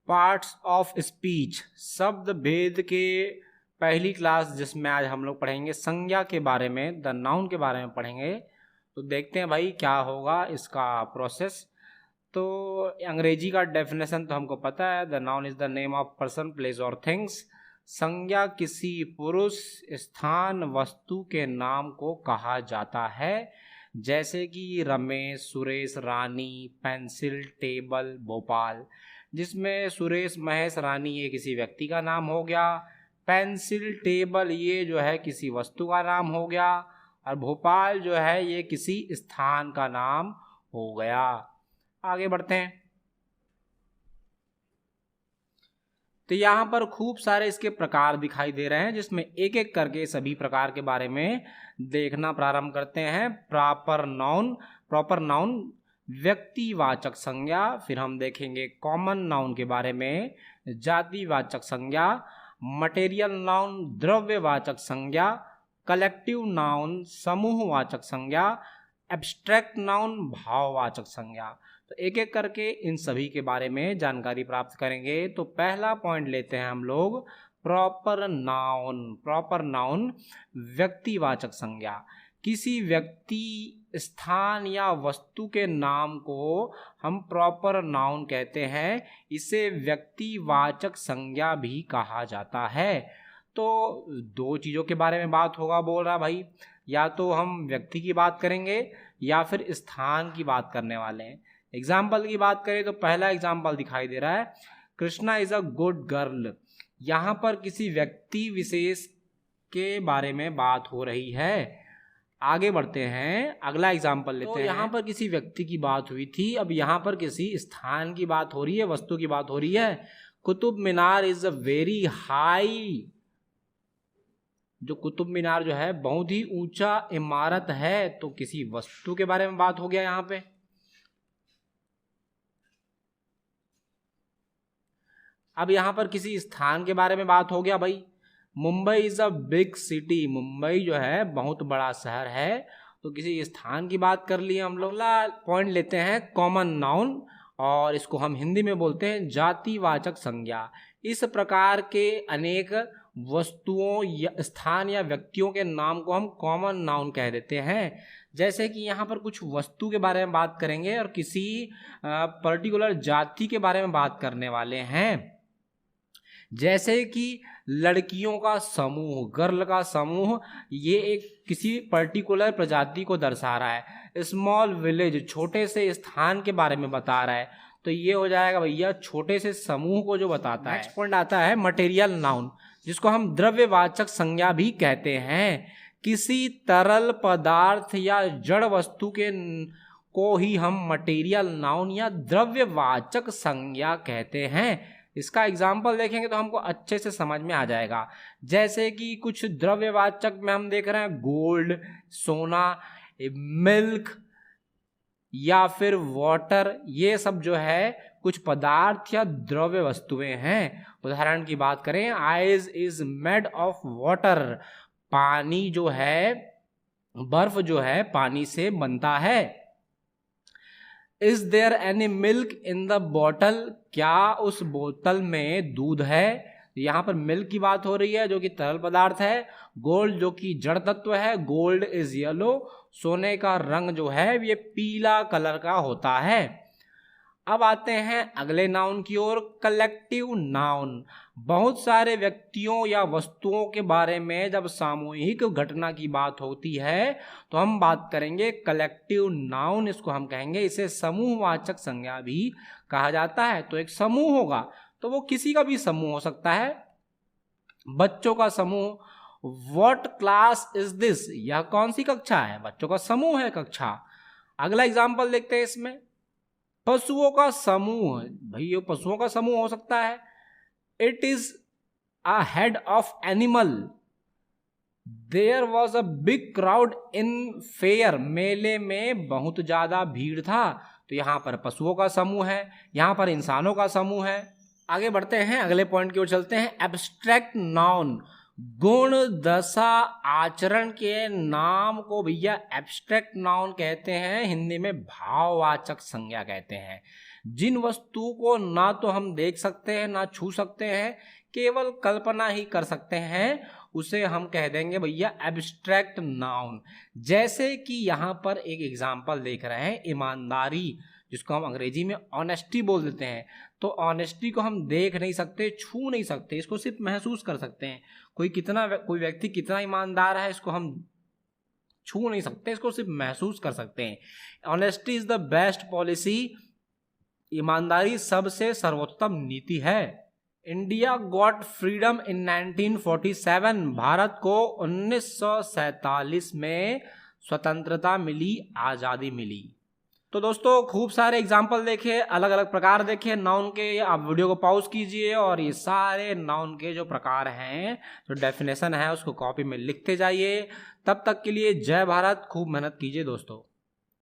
Parts of speech, शब्द भेद के पहली क्लास जिसमें आज हम लोग पढ़ेंगे संज्ञा के बारे में, द नाउन के बारे में पढ़ेंगे। तो देखते हैं भाई क्या होगा इसका प्रोसेस। तो अंग्रेजी का डेफिनेशन तो हमको पता है, the noun is the name of person, place और थिंग्स। संज्ञा किसी पुरुष, स्थान, वस्तु के नाम को कहा जाता है, जैसे कि रमेश, सुरेश, रानी, पेंसिल, टेबल, भोपाल। जिसमें सुरेश, महेश, रानी ये किसी व्यक्ति का नाम हो गया, पेंसिल, टेबल ये जो है किसी वस्तु का नाम हो गया, और भोपाल जो है ये किसी स्थान का नाम हो गया। आगे बढ़ते हैं। तो यहाँ पर खूब सारे इसके प्रकार दिखाई दे रहे हैं, जिसमें एक एक करके सभी प्रकार के बारे में देखना प्रारंभ करते हैं। प्रॉपर नाउन व्यक्तिवाचक संज्ञा, फिर हम देखेंगे कॉमन नाउन के बारे में, जातिवाचक संज्ञा, मटेरियल नाउन द्रव्यवाचक संज्ञा, कलेक्टिव नाउन समूहवाचक संज्ञा, एब्स्ट्रैक्ट नाउन भाववाचक संज्ञा। तो एक एक करके इन सभी के बारे में जानकारी प्राप्त करेंगे। तो पहला पॉइंट लेते हैं हम लोग प्रॉपर नाउन व्यक्तिवाचक संज्ञा। किसी व्यक्ति, स्थान या वस्तु के नाम को हम प्रॉपर नाउन कहते हैं, इसे व्यक्तिवाचक संज्ञा भी कहा जाता है। तो दो चीज़ों के बारे में बात होगा बोल रहा भाई, या तो हम व्यक्ति की बात करेंगे या फिर स्थान की बात करने वाले हैं। एग्जाम्पल की बात करें तो पहला एग्जाम्पल दिखाई दे रहा है, Krishna is a good girl. यहाँ पर किसी व्यक्ति विशेष के बारे में बात हो रही है। आगे बढ़ते हैं, अगला एग्जाम्पल लेते हैं। यहाँ पर किसी व्यक्ति की बात हुई थी, अब यहाँ पर किसी स्थान की बात हो रही है, वस्तु की बात हो रही है। Qutub Minar is a very high, जो कुतुब मीनार जो है बहुत ही ऊंचा इमारत है, तो किसी वस्तु के बारे में बात हो गया यहाँ पे। अब यहाँ पर किसी स्थान के बारे में बात हो गया भाई, Mumbai is a big city, Mumbai जो है बहुत बड़ा शहर है, तो किसी स्थान की बात कर ली हम लोग। अगला पॉइंट लेते हैं कॉमन नाउन, और इसको हम हिंदी में बोलते हैं जातिवाचक संज्ञा। इस प्रकार के अनेक वस्तुओं या स्थान या व्यक्तियों के नाम को हम कॉमन नाउन कह देते हैं। जैसे कि यहाँ पर कुछ वस्तु के बारे में बात करेंगे और किसी पर्टिकुलर जाति के बारे में बात करने वाले हैं। जैसे कि लड़कियों का समूह, गर्ल का समूह, ये एक किसी पर्टिकुलर प्रजाति को दर्शा रहा है। स्मॉल विलेज, छोटे से स्थान के बारे में बता रहा है, तो ये हो जाएगा भैया छोटे से समूह को जो बताता है। नेक्स्ट पॉइंट आता है मटेरियल नाउन, जिसको हम द्रव्यवाचक संज्ञा भी कहते हैं। किसी तरल पदार्थ या जड़ वस्तु के को ही हम मटेरियल नाउन या द्रव्यवाचक संज्ञा कहते हैं। इसका एग्जाम्पल देखेंगे तो हमको अच्छे से समझ में आ जाएगा। जैसे कि कुछ द्रव्यवाचक में हम देख रहे हैं गोल्ड, सोना, मिल्क या फिर वाटर, ये सब जो है कुछ पदार्थ या द्रव्य वस्तुएं हैं। उदाहरण की बात करें, ice is made of water, पानी जो है, बर्फ जो है पानी से बनता है। Is there any milk in the bottle, क्या उस बोतल में दूध है। यहाँ पर मिल्क की बात हो रही है जो कि तरल पदार्थ है। गोल्ड जो कि जड़ तत्व है, गोल्ड इज येलो, सोने का रंग जो है ये पीला कलर का होता है। अब आते हैं अगले नाउन की ओर, कलेक्टिव नाउन। बहुत सारे व्यक्तियों या वस्तुओं के बारे में जब सामूहिक घटना की बात होती है तो हम बात करेंगे कलेक्टिव नाउन, इसको हम कहेंगे, इसे समूहवाचक संज्ञा भी कहा जाता है। तो एक समूह होगा तो वो किसी का भी समूह हो सकता है, बच्चों का समूह। व्हाट क्लास इज दिस, यह कौन सी कक्षा है, बच्चों का समूह है कक्षा। अगला एग्जाम्पल देखते हैं इसमें, पशुओं का समूह, भाई ये पशुओं का समूह हो सकता है। It is a herd of animal, there was a big crowd in fair, मेले में बहुत ज्यादा भीड़ था। तो यहाँ पर पशुओं का समूह है, यहाँ पर इंसानों का समूह है। आगे बढ़ते हैं, अगले पॉइंट की ओर चलते हैं, एब्स्ट्रैक्ट नाउन। गुण, दशा, आचरण के नाम को भैया एब्स्ट्रैक्ट नाउन कहते हैं, हिंदी में भाववाचक संज्ञा कहते हैं। जिन वस्तुओं को ना तो हम देख सकते हैं ना छू सकते हैं, केवल कल्पना ही कर सकते हैं, उसे हम कह देंगे भैया एब्स्ट्रैक्ट नाउन। जैसे कि यहाँ पर एक एग्जाम्पल देख रहे हैं, ईमानदारी, जिसको हम अंग्रेजी में ऑनेस्टी बोल देते हैं। तो ऑनेस्टी को हम देख नहीं सकते, छू नहीं सकते, इसको सिर्फ महसूस कर सकते हैं। कोई व्यक्ति कितना ईमानदार है, इसको हम छू नहीं सकते, इसको सिर्फ महसूस कर सकते हैं। Honesty is the best policy, ईमानदारी सबसे सर्वोत्तम नीति है। इंडिया गॉट फ्रीडम इन 1947, भारत को 1947 में स्वतंत्रता मिली, आज़ादी मिली। तो दोस्तों खूब सारे एग्जाम्पल देखे, अलग अलग प्रकार देखे नाउन के। आप वीडियो को पॉज कीजिए और ये सारे नाउन के जो प्रकार हैं, जो डेफिनेशन है, उसको कॉपी में लिखते जाइए। तब तक के लिए जय भारत, खूब मेहनत कीजिए दोस्तों।